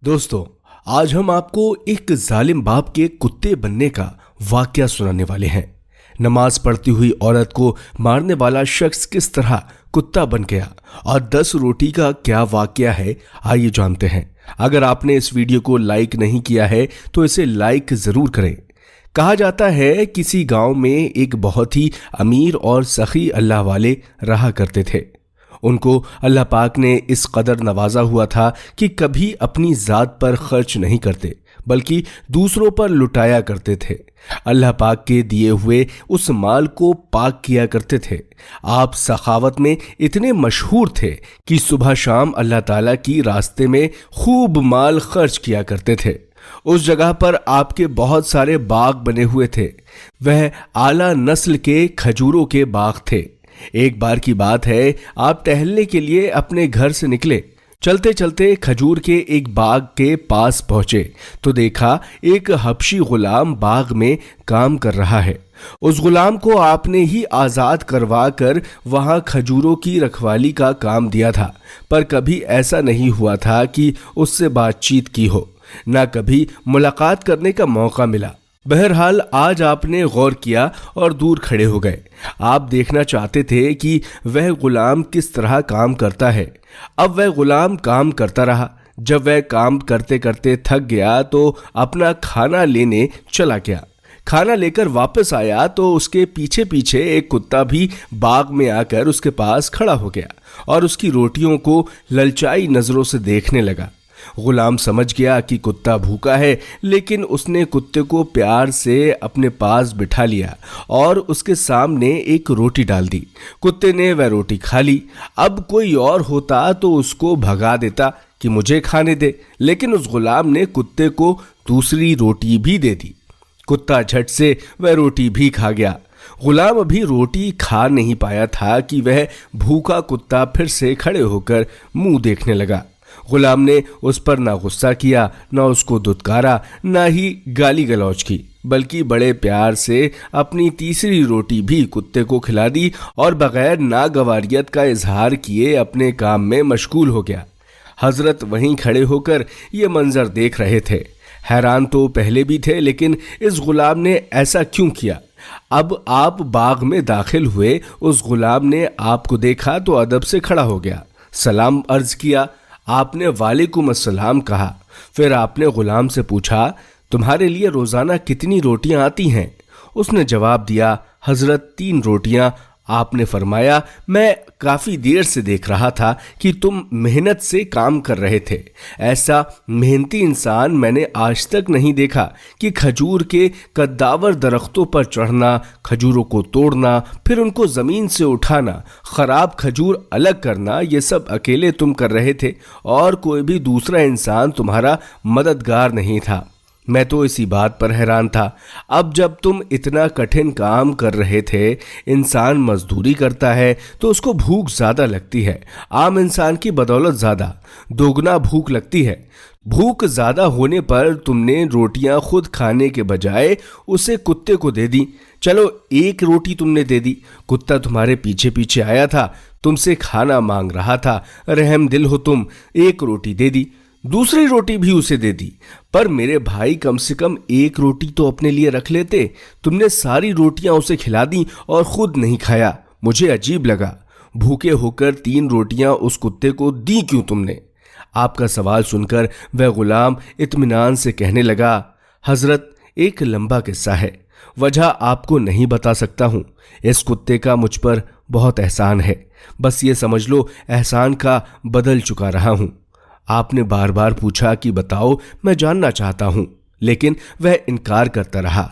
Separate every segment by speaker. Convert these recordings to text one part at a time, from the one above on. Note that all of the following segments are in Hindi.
Speaker 1: दोस्तों, आज हम आपको एक जालिम बाप के कुत्ते बनने का वाकया सुनाने वाले हैं। नमाज पढ़ती हुई औरत को मारने वाला शख्स किस तरह कुत्ता बन गया और 10 रोटी का क्या वाकया है, आइए जानते हैं। अगर आपने इस वीडियो को लाइक नहीं किया है तो इसे लाइक जरूर करें। कहा जाता है किसी गांव में एक बहुत ही अमीर और सखी अल्लाह वाले रहा करते थे। उनको अल्लाह पाक ने इस कदर नवाजा हुआ था कि कभी अपनी जात पर खर्च नहीं करते बल्कि दूसरों पर लुटाया करते थे। अल्लाह पाक के दिए हुए उस माल को पाक किया करते थे। आप सखावत में इतने मशहूर थे कि सुबह शाम अल्लाह ताला की रास्ते में खूब माल खर्च किया करते थे। उस जगह पर आपके बहुत सारे बाग बने हुए थे। वह आला नस्ल के खजूरों के बाग थे। एक बार की बात है, आप टहलने के लिए अपने घर से निकले। चलते चलते खजूर के एक बाग के पास पहुंचे तो देखा एक हबशी गुलाम बाग में काम कर रहा है। उस गुलाम को आपने ही आज़ाद करवा कर वहां खजूरों की रखवाली का काम दिया था, पर कभी ऐसा नहीं हुआ था कि उससे बातचीत की हो, ना कभी मुलाकात करने का मौका मिला। बहरहाल आज आपने गौर किया और दूर खड़े हो गए। आप देखना चाहते थे कि वह गुलाम किस तरह काम करता है। अब वह गुलाम काम करता रहा। जब वह काम करते करते थक गया तो अपना खाना लेने चला गया। खाना लेकर वापस आया तो उसके पीछे पीछे एक कुत्ता भी बाग में आकर उसके पास खड़ा हो गया और उसकी रोटियों को ललचाई नजरों से देखने लगा। गुलाम समझ गया कि कुत्ता भूखा है, लेकिन उसने कुत्ते को प्यार से अपने पास बिठा लिया और उसके सामने एक रोटी डाल दी। कुत्ते ने वह रोटी खा ली। अब कोई और होता तो उसको भगा देता कि मुझे खाने दे, लेकिन उस गुलाम ने कुत्ते को दूसरी रोटी भी दे दी। कुत्ता झट से वह रोटी भी खा गया। गुलाम अभी रोटी खा नहीं पाया था कि वह भूखा कुत्ता फिर से खड़े होकर मुंह देखने लगा। गुलाम ने उस पर ना गुस्सा किया, ना उसको दुत्कारा, ना ही गाली गलौज की, बल्कि बड़े प्यार से अपनी तीसरी रोटी भी कुत्ते को खिला दी और बगैर नागवारियत का इजहार किए अपने काम में मशगूल हो गया। हजरत वहीं खड़े होकर ये मंजर देख रहे थे। हैरान तो पहले भी थे, लेकिन इस गुलाम ने ऐसा क्यों किया। अब आप बाग में दाखिल हुए। उस गुलाम ने आपको देखा तो अदब से खड़ा हो गया, सलाम अर्ज किया। आपने वालेकुम अस्सलाम कहा। फिर आपने गुलाम से पूछा, तुम्हारे लिए रोजाना कितनी रोटियां आती हैं? उसने जवाब दिया, हजरत 3 रोटियां। आपने फरमाया, मैं काफी देर से देख रहा था कि तुम मेहनत से काम कर रहे थे। ऐसा मेहनती इंसान मैंने आज तक नहीं देखा कि खजूर के कद्दावर दरख्तों पर चढ़ना, खजूरों को तोड़ना, फिर उनको जमीन से उठाना, खराब खजूर अलग करना, ये सब अकेले तुम कर रहे थे और कोई भी दूसरा इंसान तुम्हारा मददगार नहीं था। मैं तो इसी बात पर हैरान था। अब जब तुम इतना कठिन काम कर रहे थे, इंसान मजदूरी करता है तो उसको भूख ज़्यादा लगती है। आम इंसान की बदौलत ज़्यादा दोगुना भूख लगती है। भूख ज़्यादा होने पर तुमने रोटियां खुद खाने के बजाय उसे कुत्ते को दे दी। चलो, एक रोटी तुमने दे दी, कुत्ता तुम्हारे पीछे पीछे आया था, तुमसे खाना मांग रहा था, रहम दिल हो तुम, एक रोटी दे दी। दूसरी रोटी भी उसे दे दी। पर मेरे भाई, कम से कम एक रोटी तो अपने लिए रख लेते। तुमने सारी रोटियां उसे खिला दी और खुद नहीं खाया। मुझे अजीब लगा। भूखे होकर 3 रोटियां उस कुत्ते को दी क्यों तुमने? आपका सवाल सुनकर वह गुलाम इत्मीनान से कहने लगा, हजरत, एक लंबा किस्सा है, वजह आपको नहीं बता सकता हूं। इस कुत्ते का मुझ पर बहुत एहसान है। बस ये समझ लो, एहसान का बदल चुका रहा हूं। आपने बार बार पूछा कि बताओ, मैं जानना चाहता हूं, लेकिन वह इनकार करता रहा।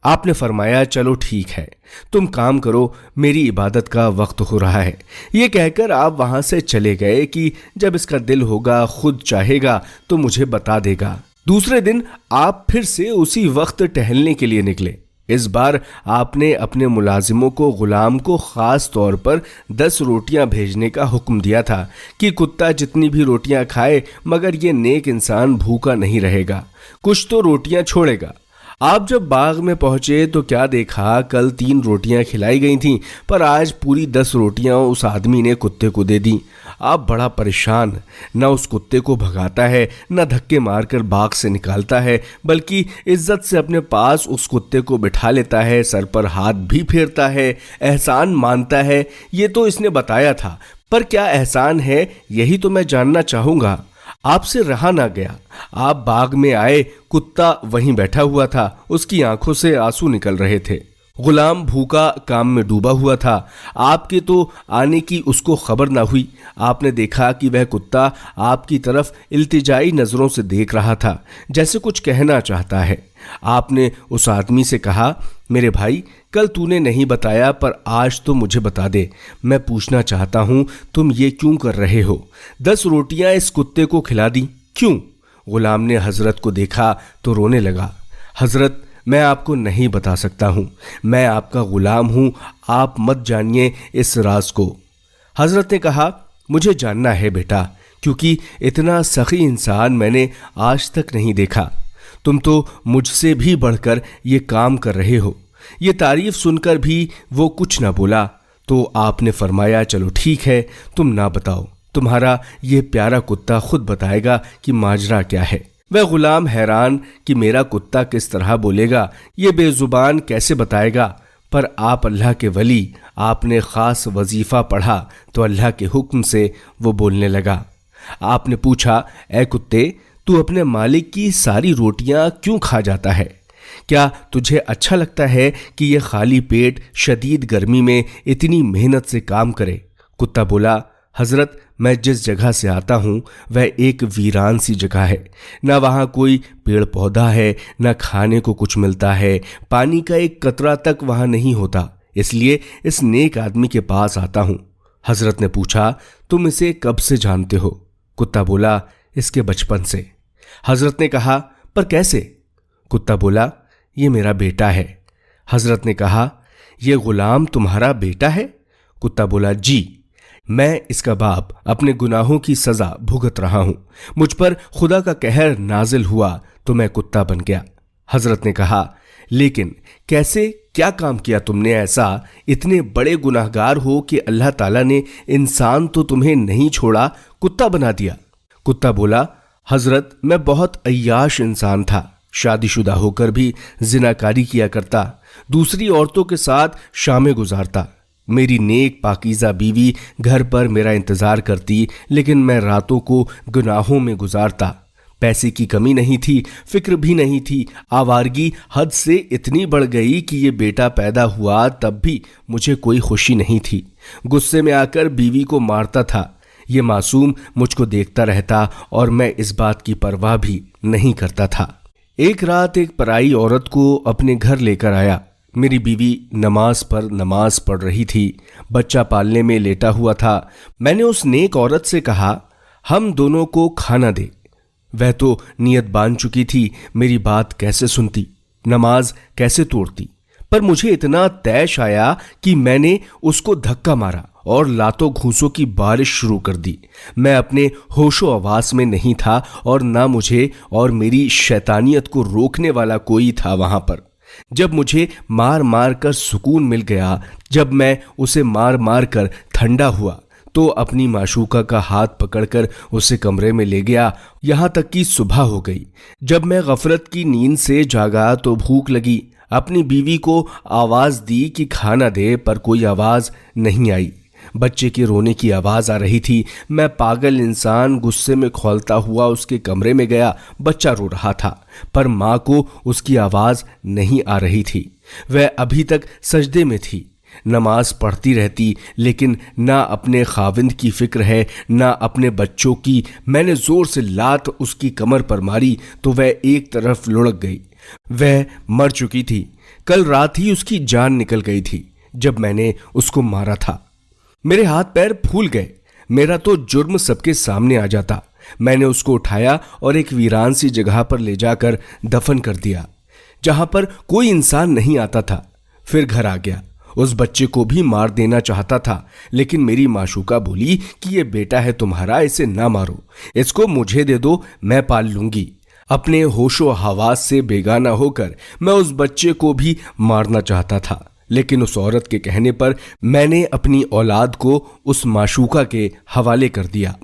Speaker 1: आपने फरमाया, चलो ठीक है, तुम काम करो, मेरी इबादत का वक्त हो रहा है। ये कहकर आप वहां से चले गए कि जब इसका दिल होगा, खुद चाहेगा तो मुझे बता देगा। दूसरे दिन आप फिर से उसी वक्त टहलने के लिए निकले। इस बार आपने अपने मुलाजिमों को गुलाम को खास तौर पर 10 रोटियां भेजने का हुक्म दिया था कि कुत्ता जितनी भी रोटियां खाए, मगर ये नेक इंसान भूखा नहीं रहेगा, कुछ तो रोटियां छोड़ेगा। आप जब बाग में पहुंचे तो क्या देखा, कल 3 रोटियां खिलाई गई थीं, पर आज पूरी 10 रोटियां उस आदमी ने कुत्ते को दे दी। आप बड़ा परेशान, न उस कुत्ते को भगाता है, न धक्के मारकर बाग से निकालता है, बल्कि इज्जत से अपने पास उस कुत्ते को बिठा लेता है, सर पर हाथ भी फेरता है, एहसान मानता है। ये तो इसने बताया था, पर क्या एहसान है यही तो मैं जानना चाहूंगा। आपसे रहा ना गया। आप बाग में आए, कुत्ता वहीं बैठा हुआ था, उसकी आंखों से आंसू निकल रहे थे। गुलाम भूखा काम में डूबा हुआ था। आपके तो आने की उसको खबर ना हुई। आपने देखा कि वह कुत्ता आपकी तरफ इल्तिजाई नज़रों से देख रहा था, जैसे कुछ कहना चाहता है। आपने उस आदमी से कहा, मेरे भाई, कल तूने नहीं बताया, पर आज तो मुझे बता दे। मैं पूछना चाहता हूं, तुम ये क्यों कर रहे हो? 10 रोटियां इस कुत्ते को खिला दी, क्यों? गुलाम ने हजरत को देखा तो रोने लगा। हजरत, मैं आपको नहीं बता सकता हूं, मैं आपका गुलाम हूं, आप मत जानिए इस राज को। हजरत ने कहा, मुझे जानना है बेटा, क्योंकि इतना सखी इंसान मैंने आज तक नहीं देखा। तुम तो मुझसे भी बढ़कर ये काम कर रहे हो। ये तारीफ सुनकर भी वो कुछ ना बोला, तो आपने फरमाया, चलो ठीक है, तुम ना बताओ, तुम्हारा ये प्यारा कुत्ता खुद बताएगा कि माजरा क्या है। वह गुलाम हैरान कि मेरा कुत्ता किस तरह बोलेगा, ये बेजुबान कैसे बताएगा। पर आप अल्लाह के वली, आपने ख़ास वजीफ़ा पढ़ा तो अल्लाह के हुक्म से वो बोलने लगा। आपने पूछा, ए कुत्ते, तू अपने मालिक की सारी रोटियां क्यों खा जाता है? क्या तुझे अच्छा लगता है कि यह खाली पेट शदीद गर्मी में इतनी मेहनत से काम करे? कुत्ता बोला, हजरत, मैं जिस जगह से आता हूँ वह एक वीरान सी जगह है। न वहाँ कोई पेड़ पौधा है, न खाने को कुछ मिलता है, पानी का एक कतरा तक वहाँ नहीं होता, इसलिए इस नेक आदमी के पास आता हूँ। हजरत ने पूछा, तुम इसे कब से जानते हो? कुत्ता बोला, इसके बचपन से। हजरत ने कहा, पर कैसे? कुत्ता बोला, ये मेरा बेटा है। हजरत ने कहा, ये गुलाम तुम्हारा बेटा है? कुत्ता बोला, जी, मैं इसका बाप अपने गुनाहों की सजा भुगत रहा हूं। मुझ पर खुदा का कहर नाजिल हुआ तो मैं कुत्ता बन गया। हजरत ने कहा, लेकिन कैसे, क्या काम किया तुमने ऐसा? इतने बड़े गुनाहगार हो कि अल्लाह ताला ने इंसान तो तुम्हें नहीं छोड़ा, कुत्ता बना दिया। कुत्ता बोला, हजरत, मैं बहुत अय्याश इंसान था, शादीशुदा होकर भी जिनाकारी किया करता, दूसरी औरतों के साथ शामें गुजारता। मेरी नेक पाकीज़ा बीवी घर पर मेरा इंतज़ार करती, लेकिन मैं रातों को गुनाहों में गुजारता। पैसे की कमी नहीं थी, फिक्र भी नहीं थी। आवारगी हद से इतनी बढ़ गई कि ये बेटा पैदा हुआ तब भी मुझे कोई खुशी नहीं थी। गुस्से में आकर बीवी को मारता था। ये मासूम मुझको देखता रहता और मैं इस बात की परवाह भी नहीं करता था। एक रात एक पराई औरत को अपने घर लेकर आया। मेरी बीवी नमाज पर नमाज पढ़ रही थी, बच्चा पालने में लेटा हुआ था। मैंने उस नेक औरत से कहा, हम दोनों को खाना दे। वह तो नियत बांध चुकी थी, मेरी बात कैसे सुनती, नमाज कैसे तोड़ती। पर मुझे इतना तैश आया कि मैंने उसको धक्का मारा और लातों घूंसों की बारिश शुरू कर दी। मैं अपने होशो आवास में नहीं था और ना मुझे और मेरी शैतानियत को रोकने वाला कोई था वहां पर। जब मुझे मार मार कर सुकून मिल गया, जब मैं उसे मार मार कर ठंडा हुआ, तो अपनी माशूका का हाथ पकड़कर उसे कमरे में ले गया। यहाँ तक कि सुबह हो गई। जब मैं गफलत की नींद से जागा तो भूख लगी। अपनी बीवी को आवाज़ दी कि खाना दे, पर कोई आवाज़ नहीं आई। बच्चे के रोने की आवाज़ आ रही थी। मैं पागल इंसान गुस्से में खौलता हुआ उसके कमरे में गया। बच्चा रो रहा था, पर माँ को उसकी आवाज़ नहीं आ रही थी। वह अभी तक सजदे में थी, नमाज पढ़ती रहती, लेकिन ना अपने खाविंद की फिक्र है ना अपने बच्चों की। मैंने ज़ोर से लात उसकी कमर पर मारी तो वह एक तरफ लुढ़क गई। वह मर चुकी थी। कल रात ही उसकी जान निकल गई थी जब मैंने उसको मारा था। मेरे हाथ पैर फूल गए। मेरा तो जुर्म सबके सामने आ जाता। मैंने उसको उठाया और एक वीरान सी जगह पर ले जाकर दफन कर दिया, जहां पर कोई इंसान नहीं आता था। फिर घर आ गया। उस बच्चे को भी मार देना चाहता था, लेकिन मेरी माशूका बोली कि ये बेटा है तुम्हारा, इसे ना मारो, इसको मुझे दे दो, मैं पाल लूंगी। अपने होशो हवास से बेगाना होकर मैं उस बच्चे को भी मारना चाहता था, लेकिन उस औरत के कहने पर मैंने अपनी औलाद को उस माशूका के हवाले कर दिया।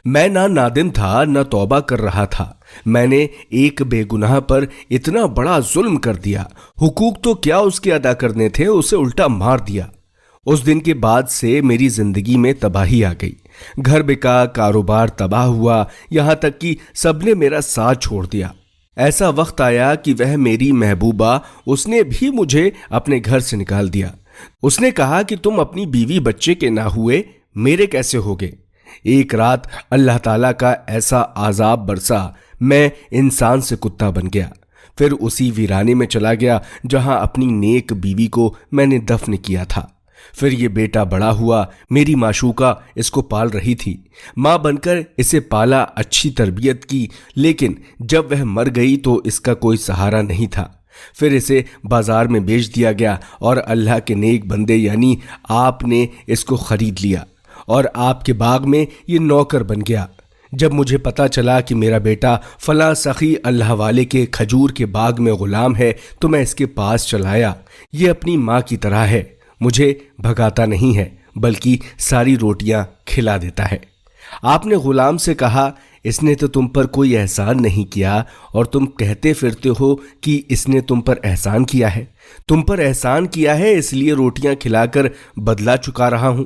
Speaker 1: मैं ना नादिम था न तौबा कर रहा था। मैंने एक बेगुनाह पर इतना बड़ा जुल्म कर दिया। हुकूक तो क्या उसके अदा करने थे, उसे उल्टा मार दिया। उस दिन के बाद से मेरी जिंदगी में तबाही आ गई। घर बिका, कारोबार तबाह हुआ, यहां तक कि सबने मेरा साथ छोड़ दिया। ऐसा वक्त आया कि वह मेरी महबूबा, उसने भी मुझे अपने घर से निकाल दिया। उसने कहा कि तुम अपनी बीवी बच्चे के ना हुए मेरे कैसे होगे। एक रात अल्लाह ताला का ऐसा आजाब बरसा, मैं इंसान से कुत्ता बन गया। फिर उसी वीराने में चला गया जहां अपनी नेक बीवी को मैंने दफन किया था। फिर ये बेटा बड़ा हुआ, मेरी माशूका इसको पाल रही थी। माँ बनकर इसे पाला, अच्छी तरबियत की, लेकिन जब वह मर गई तो इसका कोई सहारा नहीं था। फिर इसे बाजार में बेच दिया गया और अल्लाह के नेक बंदे यानी आपने इसको खरीद लिया और आपके बाग में ये नौकर बन गया। जब मुझे पता चला कि मेरा बेटा फला सखी अल्लाह वाले के खजूर के बाग में गुलाम है तो मैं इसके पास चलाया। ये अपनी माँ की तरह है, मुझे भगाता नहीं है बल्कि सारी रोटियां खिला देता है। आपने गुलाम से कहा, इसने तो तुम पर कोई एहसान नहीं किया और तुम कहते फिरते हो कि इसने तुम पर एहसान किया है। तुम पर एहसान किया है इसलिए रोटियां खिलाकर बदला चुका रहा हूं।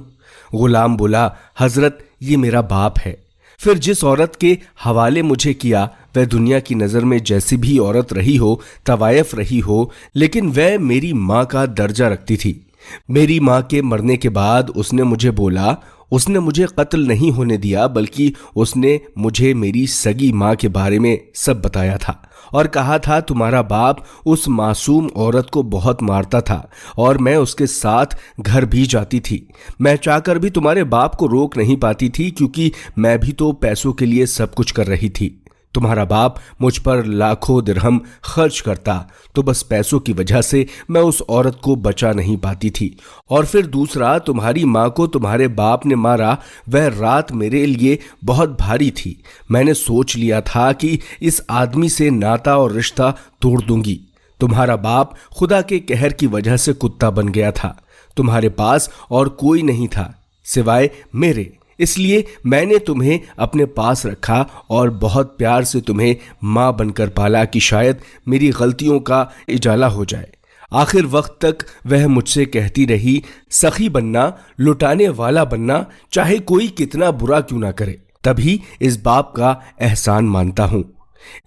Speaker 1: गुलाम बोला, हजरत ये मेरा बाप है। फिर जिस औरत के हवाले मुझे किया वह दुनिया की नज़र में जैसी भी औरत रही हो, तवायफ रही हो, लेकिन वह मेरी माँ का दर्जा रखती थी। मेरी माँ के मरने के बाद उसने मुझे बोला, उसने मुझे कत्ल नहीं होने दिया बल्कि उसने मुझे मेरी सगी माँ के बारे में सब बताया था और कहा था तुम्हारा बाप उस मासूम औरत को बहुत मारता था और मैं उसके साथ घर भी जाती थी। मैं चाहकर भी तुम्हारे बाप को रोक नहीं पाती थी क्योंकि मैं भी तो पैसों के लिए सब कुछ कर रही थी। तुम्हारा बाप मुझ पर लाखों दिरहम खर्च करता तो बस पैसों की वजह से मैं उस औरत को बचा नहीं पाती थी। और फिर दूसरा, तुम्हारी माँ को तुम्हारे बाप ने मारा, वह रात मेरे लिए बहुत भारी थी। मैंने सोच लिया था कि इस आदमी से नाता और रिश्ता तोड़ दूंगी। तुम्हारा बाप खुदा के कहर की वजह से कुत्ता बन गया था। तुम्हारे पास और कोई नहीं था सिवाय मेरे, इसलिए मैंने तुम्हें अपने पास रखा और बहुत प्यार से तुम्हें माँ बनकर पाला कि शायद मेरी गलतियों का इजाला हो जाए। आखिर वक्त तक वह मुझसे कहती रही, सखी बनना, लुटाने वाला बनना, चाहे कोई कितना बुरा क्यों ना करे, तभी इस बाप का एहसान मानता हूँ।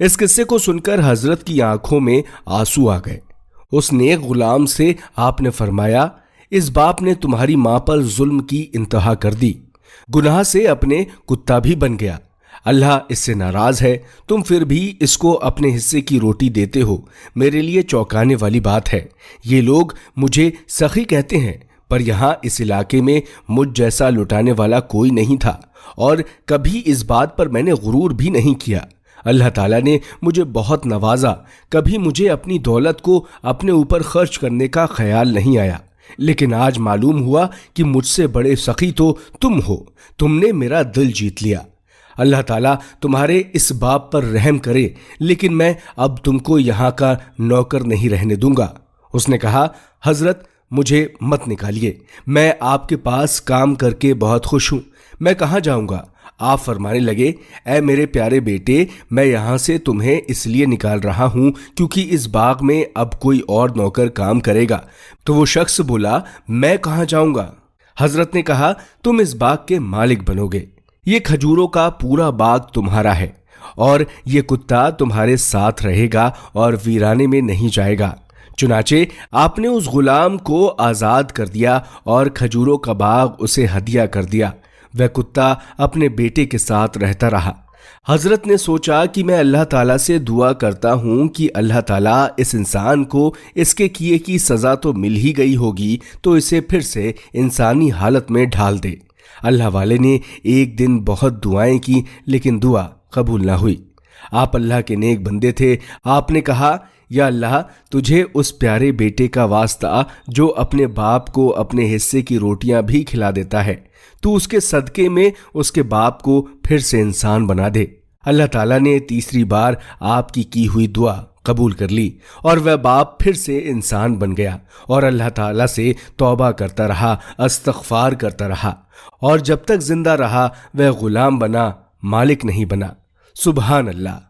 Speaker 1: इस किस्से को सुनकर हजरत की आंखों में आंसू आ गए। उस नेक गुलाम से आपने फरमाया, इस बाप ने तुम्हारी माँ पर जुल्म की इंतहा कर दी, गुनाह से अपने कुत्ता भी बन गया। अल्लाह इससे नाराज है, तुम फिर भी इसको अपने हिस्से की रोटी देते हो। मेरे लिए चौंकाने वाली बात है। ये लोग मुझे सखी कहते हैं पर यहाँ इस इलाके में मुझ जैसा लुटाने वाला कोई नहीं था और कभी इस बात पर मैंने गुरूर भी नहीं किया। अल्लाह ताला ने मुझे बहुत नवाजा, कभी मुझे अपनी दौलत को अपने ऊपर खर्च करने का ख्याल नहीं आया, लेकिन आज मालूम हुआ कि मुझसे बड़े सखी तो तुम हो। तुमने मेरा दिल जीत लिया। अल्लाह ताला तुम्हारे इस बाप पर रहम करे, लेकिन मैं अब तुमको यहाँ का नौकर नहीं रहने दूंगा। उसने कहा, हजरत मुझे मत निकालिए, मैं आपके पास काम करके बहुत खुश हूँ, मैं कहाँ जाऊँगा। आप फरमाने लगे, ऐ मेरे प्यारे बेटे, मैं यहाँ से तुम्हें इसलिए निकाल रहा हूँ क्योंकि इस बाग में अब कोई और नौकर काम करेगा। तो वो शख्स बोला, मैं कहाँ जाऊँगा। हजरत ने कहा, तुम इस बाग के मालिक बनोगे, ये खजूरों का पूरा बाग तुम्हारा है और ये कुत्ता तुम्हारे साथ रहेगा और वीराने में नहीं जाएगा। चुनाचे आपने उस गुलाम को आज़ाद कर दिया और खजूरों का बाग उसे हदिया कर दिया। वह कुत्ता अपने बेटे के साथ रहता रहा। हजरत ने सोचा कि मैं अल्लाह ताला से दुआ करता हूँ कि अल्लाह ताला इस इंसान को इसके किए की सज़ा तो मिल ही गई होगी तो इसे फिर से इंसानी हालत में ढाल दे। अल्लाह वाले ने एक दिन बहुत दुआएं की लेकिन दुआ कबूल ना हुई। आप अल्लाह के नेक बंदे थे। आपने कहा, या अल्लाह, तुझे उस प्यारे बेटे का वास्ता जो अपने बाप को अपने हिस्से की रोटियां भी खिला देता है, तू उसके सदके में उसके बाप को फिर से इंसान बना दे। अल्लाह ताला ने तीसरी बार आपकी की हुई दुआ कबूल कर ली और वह बाप फिर से इंसान बन गया और अल्लाह ताला से तौबा करता रहा, इस्तग़फ़ार करता रहा और जब तक जिंदा रहा वह गुलाम बना, मालिक नहीं बना। सुभान अल्लाह।